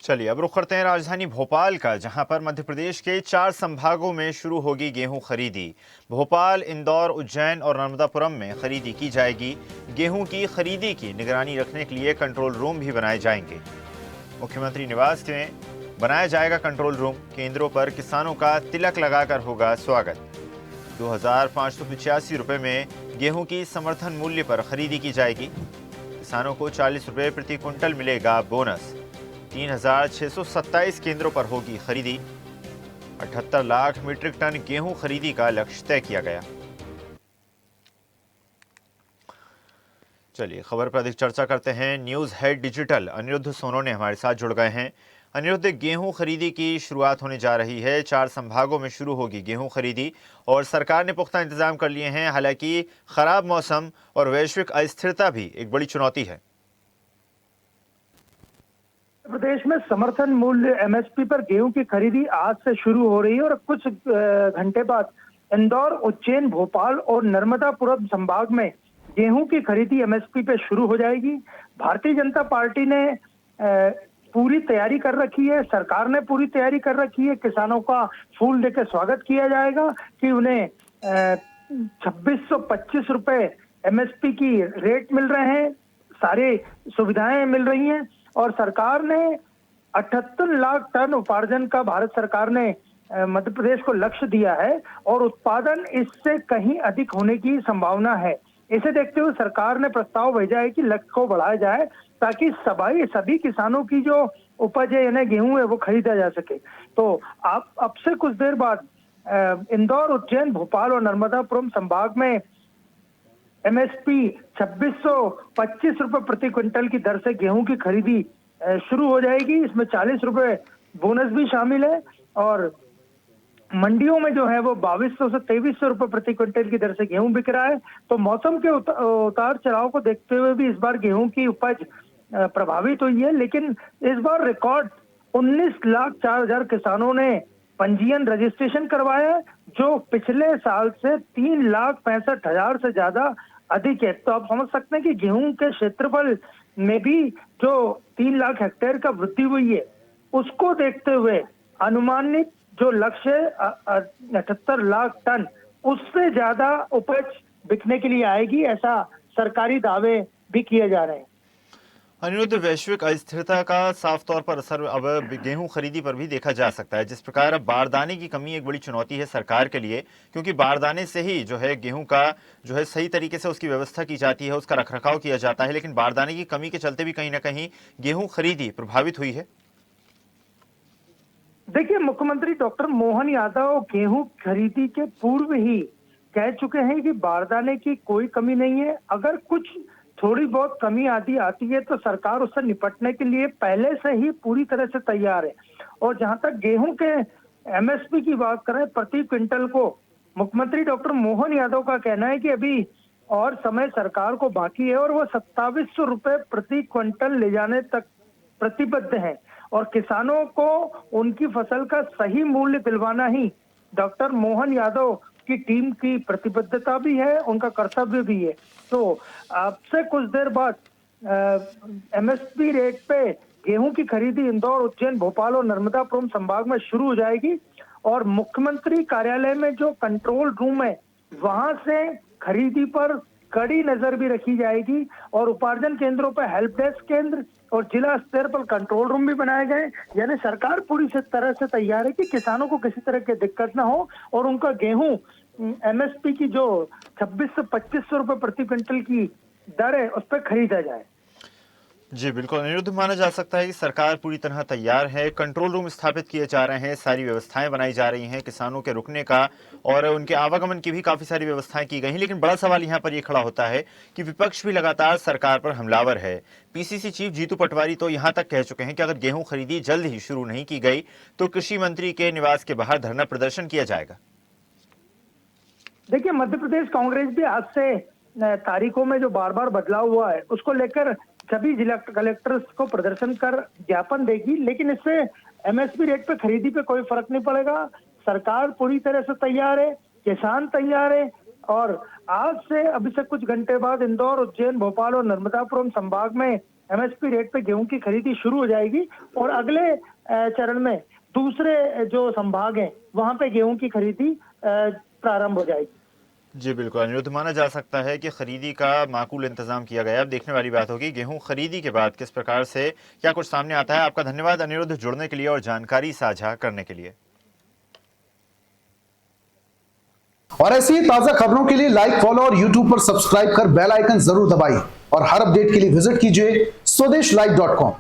चलिए अब रुख करते हैं राजधानी भोपाल का, जहां पर मध्य प्रदेश के 4 संभागों में शुरू होगी गेहूं खरीदी। भोपाल, इंदौर, उज्जैन और नर्मदापुरम में खरीदी की जाएगी। गेहूं की खरीदी की निगरानी रखने के लिए कंट्रोल रूम भी बनाए जाएंगे। मुख्यमंत्री निवास में बनाया जाएगा कंट्रोल रूम। केंद्रों पर किसानों का तिलक लगाकर होगा स्वागत। 2,585 रुपये में गेहूं की समर्थन मूल्य पर खरीदी की जाएगी। किसानों को 40 रुपये प्रति क्विंटल मिलेगा बोनस। 3,627 केंद्रों पर होगी खरीदी। 78 लाख मीट्रिक टन गेहूं खरीदी का लक्ष्य तय किया गया। चलिए खबर पर अधिक चर्चा करते हैं। News head digital Aniruddh Sonone हमारे साथ जुड़ गए हैं। अनिरुद्ध, गेहूं खरीदी की शुरुआत होने जा रही है। 4 संभागों में शुरू होगी गेहूं खरीदी और सरकार ने पुख्ता इंतजाम कर लिए हैं। हालांकि खराब मौसम और वैश्विक अस्थिरता भी एक बड़ी चुनौती है। प्रदेश में समर्थन मूल्य एमएसपी पर गेहूं की खरीदी आज से शुरू हो रही है और कुछ घंटे बाद इंदौर, उज्जैन, भोपाल और नर्मदापुरम संभाग में गेहूं की खरीदी एमएसपी पे शुरू हो जाएगी। भारतीय जनता पार्टी ने पूरी तैयारी कर रखी है, सरकार ने पूरी तैयारी कर रखी है। किसानों का फूल देकर स्वागत किया जाएगा कि उन्हें 2625 रुपए एमएसपी की रेट मिल रहे हैं, सारी सुविधाएं मिल रही हैं और सरकार ने 78 लाख टन उपार्जन का भारत सरकार ने मध्य प्रदेश को लक्ष्य दिया है और उत्पादन इससे कहीं अधिक होने की संभावना है। इसे देखते हुए सरकार ने प्रस्ताव भेजा है कि लक्ष्य को बढ़ाया जाए ताकि सभी किसानों की जो उपज है यानी गेहूं है वो खरीदा जा सके। तो आप अब से कुछ देर बाद इंदौर, उज्जैन, भोपाल और नर्मदापुरम संभाग में एमएसपी 2625 रुपए प्रति क्विंटल की दर से गेहूं की खरीदी शुरू हो जाएगी। इसमें 40 रुपए बोनस भी शामिल है और मंडियों में जो है वो 2200 से 2300 रुपए प्रति क्विंटल की दर से गेहूं बिक रहा है। तो मौसम के उतार चढ़ाव को देखते हुए भी इस बार गेहूं की उपज प्रभावित हुई है, लेकिन इस बार रिकॉर्ड 19,04,000 किसानों ने पंजीयन रजिस्ट्रेशन करवाया है, जो पिछले साल से 3,65,000 से ज्यादा अधिक है। तो आप समझ सकते हैं कि गेहूं के क्षेत्रफल में भी जो 3 लाख हेक्टेयर का वृद्धि हुई है, उसको देखते हुए अनुमानित जो लक्ष्य 78 लाख टन, उससे ज्यादा उपज बिकने के लिए आएगी, ऐसा सरकारी दावे भी किए जा रहे हैं। अनिरुद्ध, वैश्विक अस्थिरता का साफ तौर पर असर अब गेहूं खरीदी पर भी देखा जा सकता है। जिस प्रकार अब बारदाने की कमी एक बड़ी चुनौती है सरकार के लिए, क्योंकि बारदाने से ही जो है गेहूं का जो है सही तरीके से उसकी व्यवस्था की जाती है, उसका रखरखाव किया जाता है, लेकिन बारदाने की कमी के चलते भी कहीं ना कहीं गेहूं खरीदी प्रभावित हुई है। देखिए, मुख्यमंत्री डॉक्टर मोहन यादव गेहूं खरीदी के पूर्व ही कह चुके हैं कि बारदाने की कोई कमी नहीं है। अगर कुछ थोड़ी बहुत कमी आती है तो सरकार उससे निपटने के लिए पहले से ही पूरी तरह से तैयार है। और जहां तक गेहूं के एमएसपी की बात करें प्रति क्विंटल को, मुख्यमंत्री डॉक्टर मोहन यादव का कहना है कि अभी और समय सरकार को बाकी है और वो 2700 रुपए प्रति क्विंटल ले जाने तक प्रतिबद्ध है और किसानों को उनकी फसल का सही मूल्य दिलवाना ही डॉक्टर मोहन यादव की टीम की प्रतिबद्धता भी है, उनका कर्तव्य भी है। तो अब से कुछ देर बाद एमएसपी रेट पे गेहूं की खरीदी इंदौर, उज्जैन, भोपाल और नर्मदापुरम संभाग में शुरू हो जाएगी और मुख्यमंत्री कार्यालय में जो कंट्रोल रूम है वहां से खरीदी पर कड़ी नजर भी रखी जाएगी और उपार्जन केंद्रों पर हेल्प डेस्क केंद्र और जिला स्तर पर कंट्रोल रूम भी बनाए गए। यानी सरकार पूरी तरह से तैयार है कि किसानों को किसी तरह की दिक्कत ना हो और उनका गेहूं एमएसपी की जो 2600 से 2500 रुपए प्रति क्विंटल की दर है उस पर खरीदा जाए। जी बिल्कुल अनिरुद्ध, माना जा सकता है कि सरकार पूरी तरह तैयार है। कंट्रोल रूम स्थापित किए जा रहे हैं, सारी व्यवस्थाएं बनाई जा रही हैं, किसानों के रुकने का और उनके आवागमन की भी काफी सारी व्यवस्थाएं की गई हैं। लेकिन बड़ा सवाल यहां पर यह खड़ा होता है कि विपक्ष भी लगातार सरकार पर हमलावर है। पीसीसी चीफ जीतू पटवारी तो यहां तक कह चुके हैं कि अगर गेहूं खरीदी जल्द ही शुरू नहीं की गई तो कृषि मंत्री के निवास के बाहर धरना प्रदर्शन किया जाएगा। देखिए, मध्य प्रदेश कांग्रेस भी आज से तारीखों में जो बार बार बदलाव हुआ है उसको लेकर सभी जिला कलेक्टर्स को प्रदर्शन कर ज्ञापन देगी, लेकिन इससे एमएसपी रेट पे खरीदी पे कोई फर्क नहीं पड़ेगा। सरकार पूरी तरह से तैयार है, किसान तैयार है और आज से अभी से कुछ घंटे बाद इंदौर, उज्जैन, भोपाल और नर्मदापुरम संभाग में एमएसपी रेट पे गेहूं की खरीदी शुरू हो जाएगी और अगले चरण में दूसरे जो संभाग हैं वहां पे गेहूं की खरीदी प्रारंभ हो जाएगी। जी बिल्कुल अनिरुद्ध, माना जा सकता है कि खरीदी का माकूल इंतजाम किया गया है। अब देखने वाली बात होगी गेहूं खरीदी के बाद किस प्रकार से क्या कुछ सामने आता है। आपका धन्यवाद अनिरुद्ध, जुड़ने के लिए और जानकारी साझा करने के लिए। और ऐसी ही ताजा खबरों के लिए लाइक, फॉलो और यूट्यूब पर सब्सक्राइब कर बेल आइकन जरूर दबाइए और हर अपडेट के लिए विजिट कीजिए स्वदेशलाइव.com।